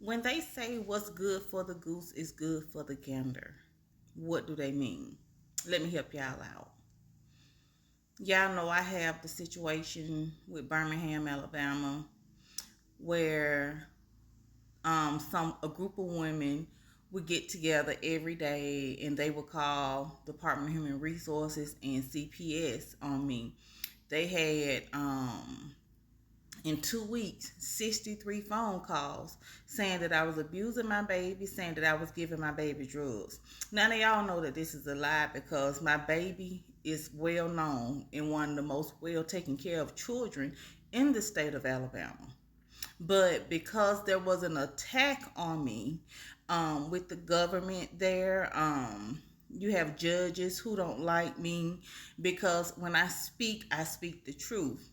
When they say what's good for the goose is good for the gander, what do they mean? Let me help y'all out. Y'all know I have the situation with Birmingham, Alabama, where some a group of women would get together every day and they would call Department of Human Resources and CPS on me. They had in 2 weeks 63 phone calls saying that I was abusing my baby, saying that I was giving my baby drugs. Now they all know that this is a lie because my baby is well known and one of the most well taken care of children in the state of Alabama. But because there was an attack on me with the government there, you have judges who don't like me because when I speak the truth.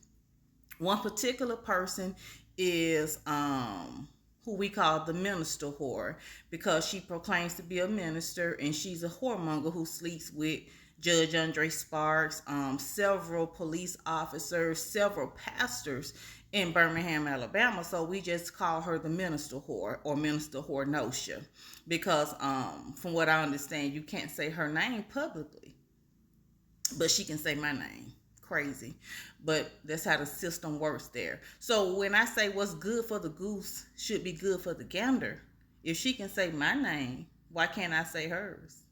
One particular person is who we call the minister whore because she proclaims to be a minister and she's a whoremonger who sleeps with Judge Andre Sparks, several police officers, several pastors in Birmingham, Alabama. So we just call her the minister whore or minister whore Nosha because from what I understand, you can't say her name publicly, but she can say my name. Crazy, but that's how the system works there. So when I say what's good for the goose should be good for the gander, if she can say my name, why can't I say hers?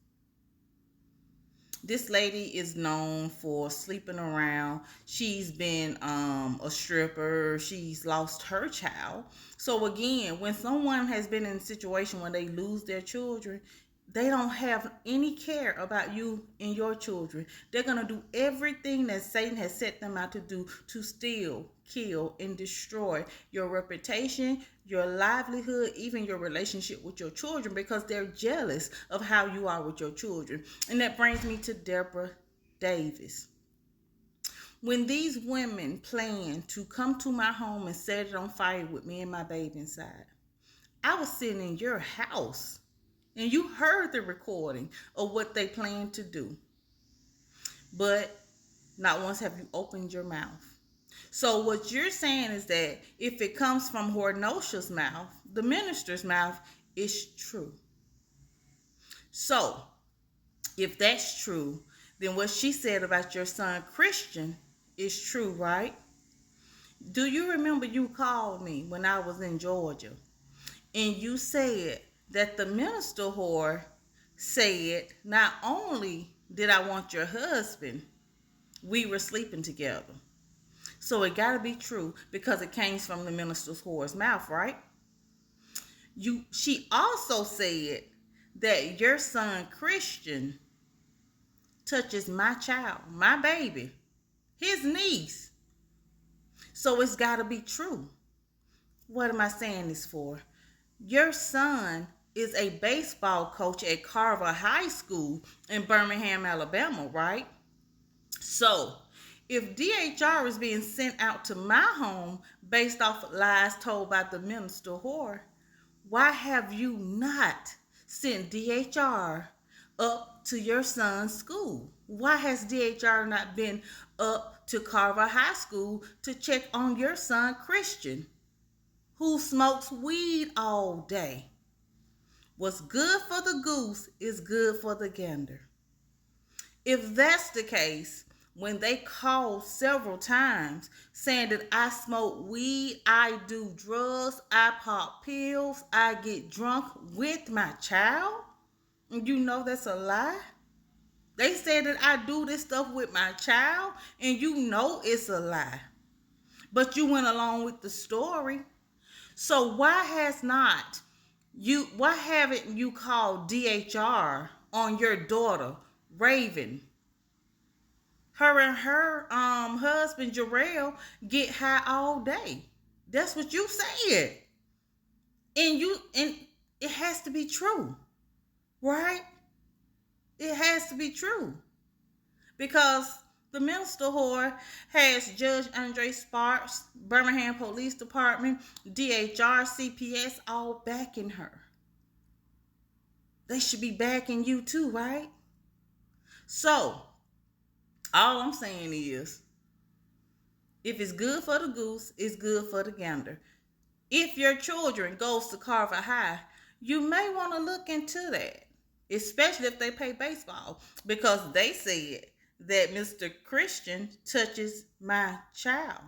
This lady is known for sleeping around. She's been a stripper. She's lost her child. So again, when someone has been in a situation where they lose their children, they don't have any care about you and your children. They're going to do everything that Satan has set them out to do to steal, kill, and destroy your reputation, your livelihood, even your relationship with your children because they're jealous of how you are with your children. And that brings me to Deborah Davis. When these women plan to come to my home and set it on fire with me and my baby inside, I was sitting in your house and you heard the recording of what they plan to do. But not once have you opened your mouth. So what you're saying is that if it comes from Hornosha's mouth, the minister's mouth, it's true. So if that's true, then what she said about your son Christian is true, right? Do you remember you called me when I was in Georgia and you said that the minister whore said, not only did I want your husband, we were sleeping together. So it got to be true because it came from the minister's whore's mouth, right? She also said that your son Christian touches my child, my baby, his niece. So it's got to be true. What am I saying this for? Your son is a baseball coach at Carver High School in Birmingham, Alabama, right? So, if DHR is being sent out to my home based off of lies told by the minister whore, why have you not sent DHR up to your son's school? Why has DHR not been up to Carver High School to check on your son Christian, who smokes weed all day? What's good for the goose is good for the gander. If that's the case, when they call several times saying that I smoke weed, I do drugs, I pop pills, I get drunk with my child, and you know that's a lie. They said that I do this stuff with my child, and you know it's a lie. But you went along with the story. So why haven't you called DHR on your daughter, Raven? Her and her husband Jarrell get high all day. That's what you said. And it has to be true. Right? It has to be true. Because the minister whore has Judge Andre Sparks, Birmingham Police Department, DHR, CPS all backing her. They should be backing you too, right? So, all I'm saying is, if it's good for the goose, it's good for the gander. If your children goes to Carver High, you may want to look into that, especially if they play baseball, because they said that Mr. Christian touches my child.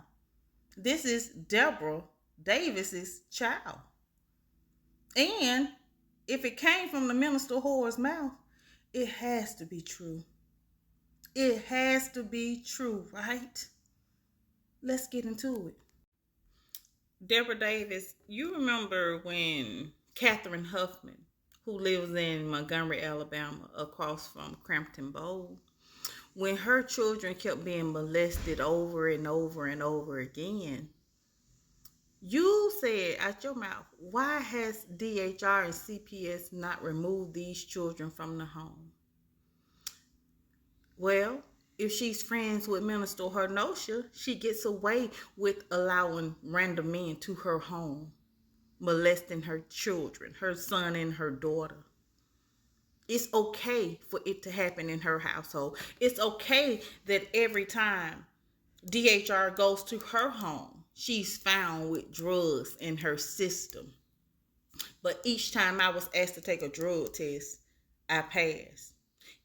This is Deborah Davis's child. And if it came from the minister whore's mouth, it has to be true. It has to be true, right? Let's get into it. Deborah Davis, you remember when Catherine Huffman, who lives in Montgomery, Alabama, across from Crampton Bowl, when her children kept being molested over and over and over again, you said out your mouth, why has DHR and CPS not removed these children from the home? Well, if she's friends with Minister Hernosha, she gets away with allowing random men to her home, molesting her children, her son and her daughter. It's okay for it to happen in her household. It's okay that every time DHR goes to her home, she's found with drugs in her system. But each time I was asked to take a drug test, I passed.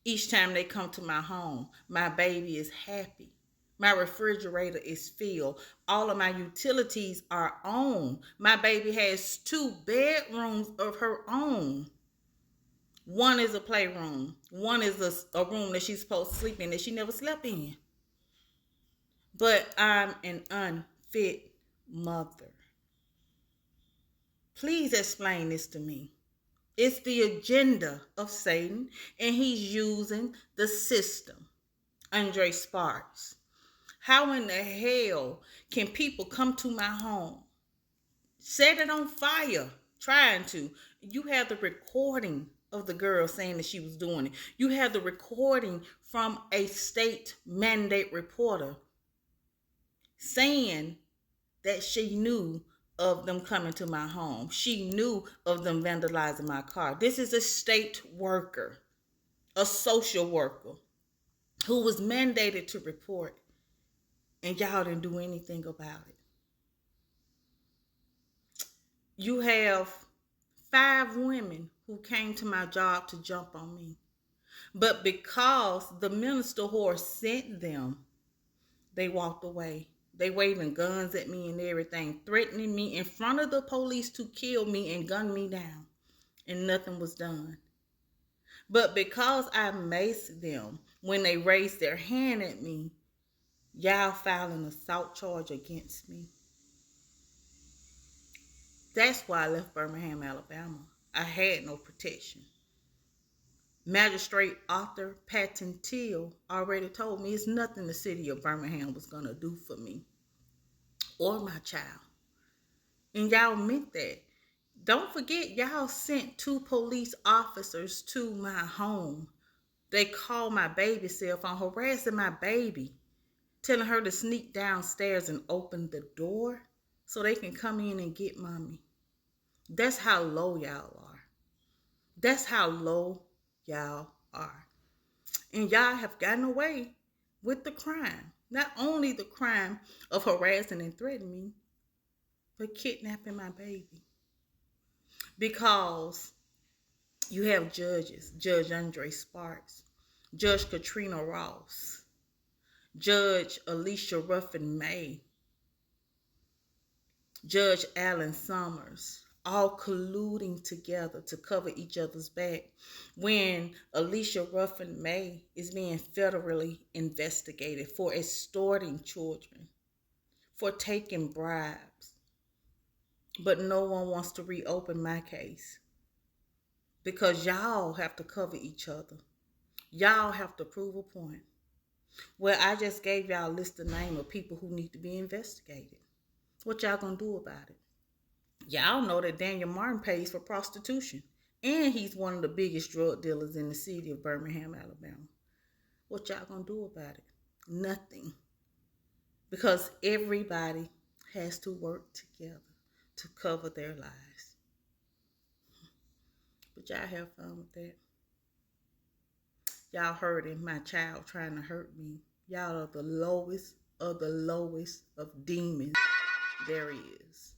Each time they come to my home, my baby is happy. My refrigerator is filled. All of my utilities are on. My baby has 2 bedrooms of her own. One is a playroom. One is a room that she's supposed to sleep in that she never slept in. But I'm an unfit mother. Please explain this to me. It's the agenda of Satan, and he's using the system. Andre Sparks. How in the hell can people come to my home, set it on fire, trying to? You have the recording of the girl saying that she was doing it. You have the recording from a state mandate reporter saying that she knew of them coming to my home. She knew of them vandalizing my car. This is a state worker, a social worker, who was mandated to report, and y'all didn't do anything about it. You have 5 women who came to my job to jump on me. But because the minister whore sent them, they walked away. They waving guns at me and everything, threatening me in front of the police to kill me and gun me down. And nothing was done. But because I maced them when they raised their hand at me, y'all filed an assault charge against me. That's why I left Birmingham, Alabama. I had no protection. Magistrate Arthur Patton Till already told me it's nothing the city of Birmingham was going to do for me or my child. And y'all meant that. Don't forget, y'all sent 2 police officers to my home. They called my baby's cell phone, harassing my baby, telling her to sneak downstairs and open the door so they can come in and get mommy. That's how low y'all are. That's how low y'all are. And y'all have gotten away with the crime. Not only the crime of harassing and threatening me, but kidnapping my baby. Because you have judges, Judge Andre Sparks, Judge Katrina Ross, Judge Alicia Ruffin May, Judge Alan Summers, all colluding together to cover each other's back when Alicia Ruffin May is being federally investigated for extorting children, for taking bribes. But no one wants to reopen my case because y'all have to cover each other. Y'all have to prove a point. Well, I just gave y'all a list of names of people who need to be investigated. What y'all gonna do about it? Y'all know that Daniel Martin pays for prostitution, and he's one of the biggest drug dealers in the city of Birmingham, Alabama. What y'all gonna do about it? Nothing. Because everybody has to work together to cover their lives. But y'all have fun with that. Y'all hurting my child trying to hurt me. Y'all are the lowest of the lowest of demons there is.